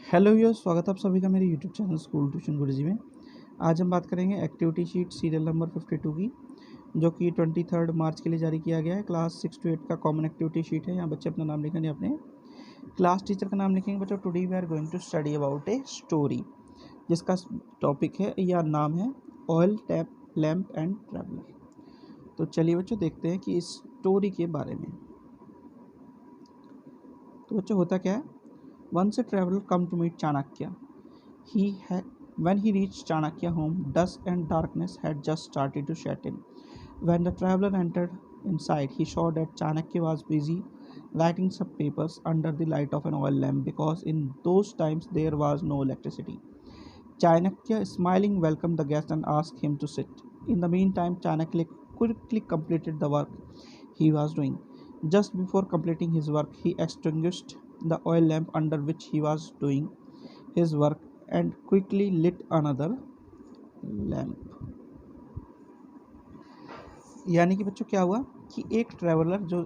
Hello viewers, स्वागत है आप सभी का मेरे यूट्यूब चैनल स्कूल ट्यूशन गुरुजी में। आज हम बात करेंगे एक्टिविटी शीट सीरियल नंबर 52 की, जो कि 23 मार्च के लिए जारी किया गया है। क्लास 6 to 8 का कॉमन एक्टिविटी शीट है। यहाँ बच्चे अपना नाम लिखेंगे, अपने क्लास टीचर का नाम लिखेंगे। बच्चों, today we are going to study about a story, जिसका टॉपिक है या नाम है oil, tap, lamp and traveller. तो चलिए बच्चों, देखते हैं कि इस स्टोरी के बारे में। तो बच्चों, होता क्या है, once a traveler come to meet Chanakya. When he reached Chanakya home, dusk and darkness had just started to set in. When the traveler entered inside, he saw that Chanakya was busy writing some papers under the light of an oil lamp, because in those times there was no electricity. Chanakya, smiling, welcomed the guest and asked him to sit. In the meantime, Chanakya quickly completed the work he was doing. Just before completing his work, he extinguished the oil lamp under which he was doing his work and quickly lit another lamp. यानी कि बच्चों क्या हुआ कि एक traveller जो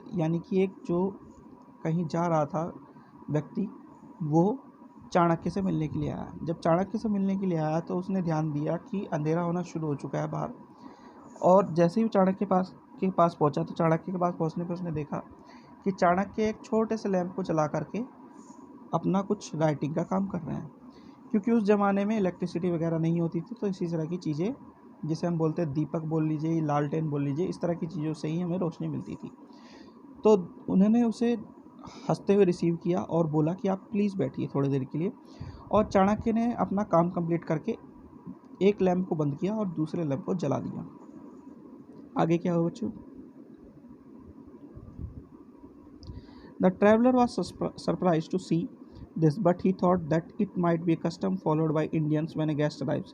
कहीं जा रहा था व्यक्ति, वो चाणक्य से मिलने के लिए आया। जब चाणक्य से मिलने के लिए आया तो उसने ध्यान दिया कि अंधेरा होना शुरू हो चुका है बाहर, और जैसे ही चाणक्य के पास पहुंचा तो चाणक्य के पास पहुंचने पर उसने देखा कि चाणक्य एक छोटे से लैंप को जला करके अपना कुछ राइटिंग का काम कर रहे हैं। क्योंकि उस ज़माने में इलेक्ट्रिसिटी वगैरह नहीं होती थी, तो इसी तरह की चीज़ें, जिसे हम बोलते हैं दीपक बोल लीजिए, लालटेन बोल लीजिए, इस तरह की चीज़ों से ही हमें रोशनी मिलती थी। तो उन्होंने उसे हंसते हुए रिसीव किया और बोला कि आप प्लीज़ बैठिए थोड़ी देर के लिए। और चाणक्य ने अपना काम कंप्लीट करके एक लैंप को बंद किया और दूसरे लैंप को जला दिया। आगे क्या हुआ बच्चों? The traveler was surprised to see this, but he thought that it might be a custom followed by Indians when a guest arrives.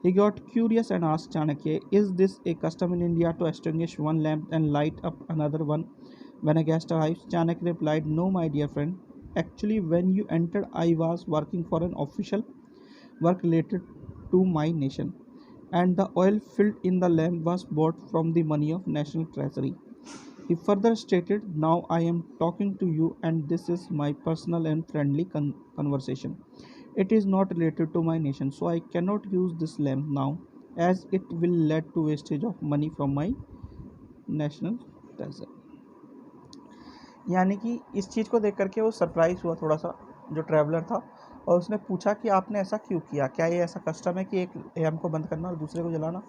He got curious and asked Chanakya, "Is this a custom in India to extinguish one lamp and light up another one when a guest arrives?" Chanakya replied, "No, my dear friend. Actually, when you entered, I was working for an official work related to my nation, and the oil filled in the lamp was bought from the money of national treasury." He further stated, "Now I am talking to you, and this is my personal and friendly conversation. It is not related to my nation, so I cannot use this lamp now, as it will lead to wastage of money from my national treasure." यानी कि इस चीज़ को देख करके वो surprise हुआ थोड़ा सा, जो ट्रैवलर था, और उसने पूछा कि आपने ऐसा क्यों किया, क्या ये ऐसा कस्टम है कि एक लैम्प को बंद करना और दूसरे को जलाना?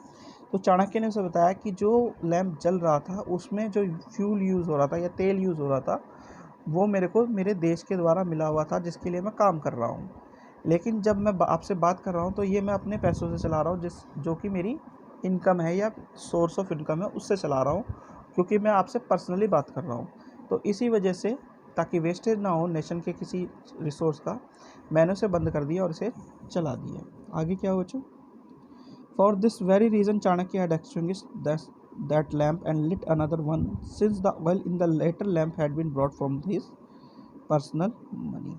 तो चाणक्य ने उसे बताया कि जो लैंप जल रहा था उसमें जो फ्यूल यूज़ हो रहा था या तेल यूज़ हो रहा था, वो मेरे को मेरे देश के द्वारा मिला हुआ था, जिसके लिए मैं काम कर रहा हूँ। लेकिन जब मैं आपसे बात कर रहा हूँ तो ये मैं अपने पैसों से चला रहा हूँ, जो कि मेरी इनकम है या सोर्स ऑफ इनकम है, उससे चला रहा हूँ, क्योंकि मैं आपसे पर्सनली बात कर रहा हूँ। तो इसी वजह से, ताकि वेस्टेज ना हो नेशन के किसी रिसोर्स का, मैंने उसे बंद कर दिया और इसे चला दिया। आगे क्या हो बच्चों? For this very reason, Chanakya had extinguished that lamp and lit another one, since the oil in the latter lamp had been brought from his personal money.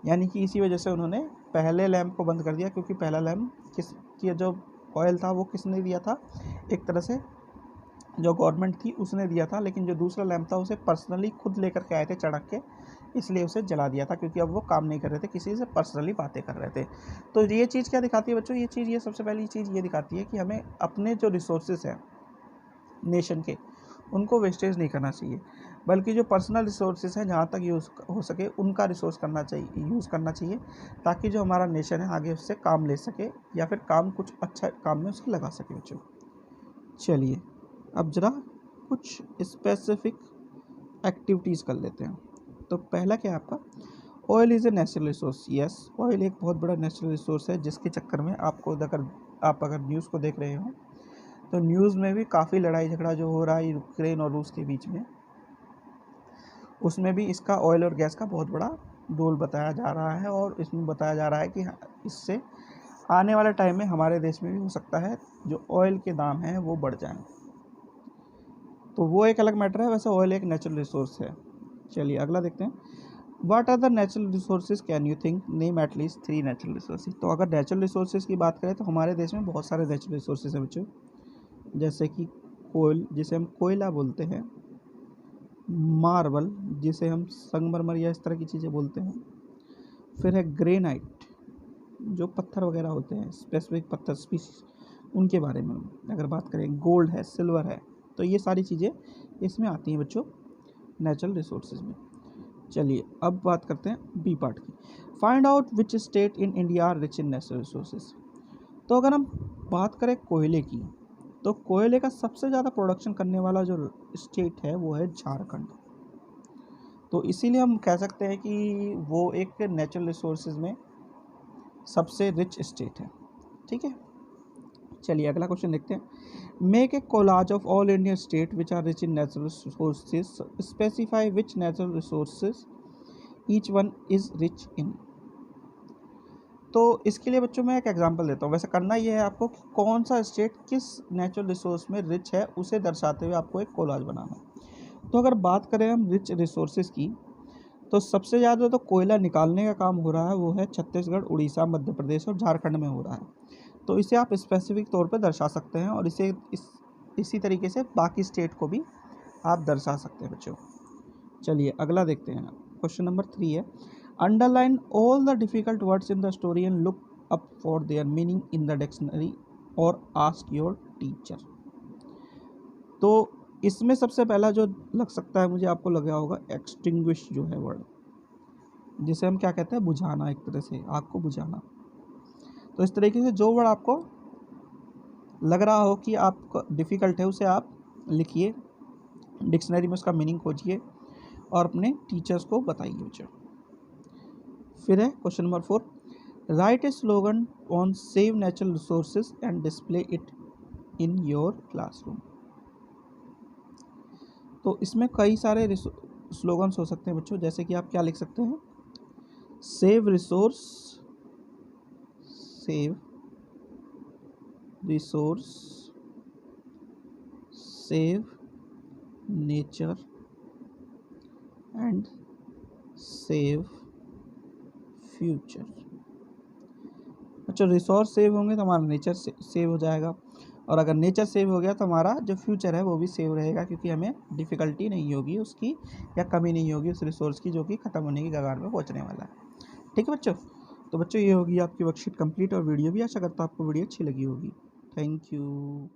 यानी कि इसी वजह से उन्होंने पहले लैंप को बंद कर दिया, क्योंकि पहला लैंप किसकी जो ऑयल था वो किसने दिया था? एक तरह से जो गवर्नमेंट थी उसने दिया था, लेकिन जो दूसरा लैंप था उसे पर्सनली खुद लेकर के आए थे चाणक्य, इसलिए उसे जला दिया था, क्योंकि अब वो काम नहीं कर रहे थे, किसी से पर्सनली बातें कर रहे थे। तो ये चीज़ क्या दिखाती है बच्चों? ये सबसे पहली चीज़ ये दिखाती है कि हमें अपने जो रिसोर्सेज हैं नेशन के, उनको वेस्टेज नहीं करना चाहिए, बल्कि जो पर्सनल रिसोर्सेज हैं, जहाँ तक यूज़ हो सके उनका यूज़ करना चाहिए, ताकि जो हमारा नेशन है आगे उससे काम ले सके, या फिर काम कुछ अच्छा काम में उसको लगा सके बच्चों। चलिए अब ज़रा कुछ स्पेसिफिक एक्टिविटीज़ कर लेते हैं। तो पहला क्या है आपका? Oil is a natural resource. Yes, oil एक बहुत बड़ा नेचुरल रिसोर्स है, जिसके चक्कर में अगर न्यूज़ को देख रहे हो तो न्यूज़ में भी काफ़ी लड़ाई झगड़ा जो हो रहा है यूक्रेन और रूस के बीच में, उसमें भी इसका ऑयल और गैस का बहुत बड़ा रोल बताया जा रहा है। और इसमें बताया जा रहा है कि इससे आने वाले टाइम में हमारे देश में भी हो सकता है जो ऑयल के दाम हैं वो बढ़ जाएं। तो वो एक अलग मैटर है, वैसे ऑयल एक नेचुरल रिसोर्स है। चलिए अगला देखते हैं। What are the natural resources can you think? Name at least 3 natural resources. तो अगर नेचुरल रिसोर्सेज की बात करें तो हमारे देश में बहुत सारे नेचुरल रिसोर्सेज हैं बच्चों, जैसे कि कोयल, जिसे हम कोयला बोलते हैं, मार्बल, जिसे हम संगमरमर या इस तरह की चीज़ें बोलते हैं, फिर है ग्रेनाइट, जो पत्थर वगैरह होते हैं, स्पेसिफिक पत्थर स्पीसीज, उनके बारे में अगर बात करें, गोल्ड है, सिल्वर है, तो ये सारी चीज़ें इसमें आती हैं बच्चों नेचुरल रिसोर्सेज में। चलिए अब बात करते हैं बी पार्ट की। Find out which state in India are rich in natural resources. तो अगर हम बात करें कोयले की, तो कोयले का सबसे ज़्यादा प्रोडक्शन करने वाला जो स्टेट है वो है झारखंड। तो इसीलिए हम कह सकते हैं कि वो एक नेचुरल रिसोर्सेज में सबसे रिच स्टेट है। ठीक है, चलिए अगला क्वेश्चन देखते हैं। Make a collage of all Indian state which are rich in natural resources, specify which natural resources each one is rich in. तो इसके लिए बच्चों मैं एक एग्जांपल देता हूँ। वैसे करना ये है आपको कि कौन सा स्टेट किस नेचुरल रिसोर्स में रिच है उसे दर्शाते हुए आपको एक कोलाज बनाना है। तो अगर बात करें हम रिच रिसोर्सेज की, तो सबसे ज़्यादा तो कोयला निकालने का काम हो रहा है वो है छत्तीसगढ़, उड़ीसा, मध्य प्रदेश और झारखंड में हो रहा है। तो इसे आप स्पेसिफिक तौर पर दर्शा सकते हैं और इसी तरीके से बाकी स्टेट को भी आप दर्शा सकते हैं बच्चों। चलिए अगला देखते हैं। क्वेश्चन नंबर 3 है, underline all the difficult words in the story and look up for their meaning in the dictionary और आस्क योर टीचर। तो इसमें सबसे पहला जो लग सकता है मुझे, आपको लगा होगा एक्सटिंग्विश जो है वर्ड, जिसे हम क्या कहते हैं, बुझाना, एक तरह से आग को बुझाना। तो इस तरीके से जो वर्ड आपको लग रहा हो कि आपको डिफ़िकल्ट है उसे आप लिखिए, डिक्शनरी में उसका मीनिंग खोजिए और अपने टीचर्स को बताइए बच्चों। फिर है question number 4, right A slogan on save natural resources and display it in your classroom. तो इसमें कई सारे स्लोगन्स हो सकते हैं बच्चों, जैसे कि आप क्या लिख सकते हैं, save resource, save resource, save nature and save future. अच्छा, रिसोर्स सेव होंगे तो हमारा नेचर सेव हो जाएगा, और अगर नेचर सेव हो गया तो हमारा जो फ्यूचर है वो भी सेव रहेगा, क्योंकि हमें डिफ़िकल्टी नहीं होगी उसकी या कमी नहीं होगी उस रिसोर्स की जो कि ख़त्म होने की कगार में पहुंचने वाला है। ठीक है बच्चों, तो बच्चों ये होगी आपकी वर्कशीट कंप्लीट और वीडियो भी। आशा करता हूँ आपको वीडियो अच्छी लगी होगी। Thank you.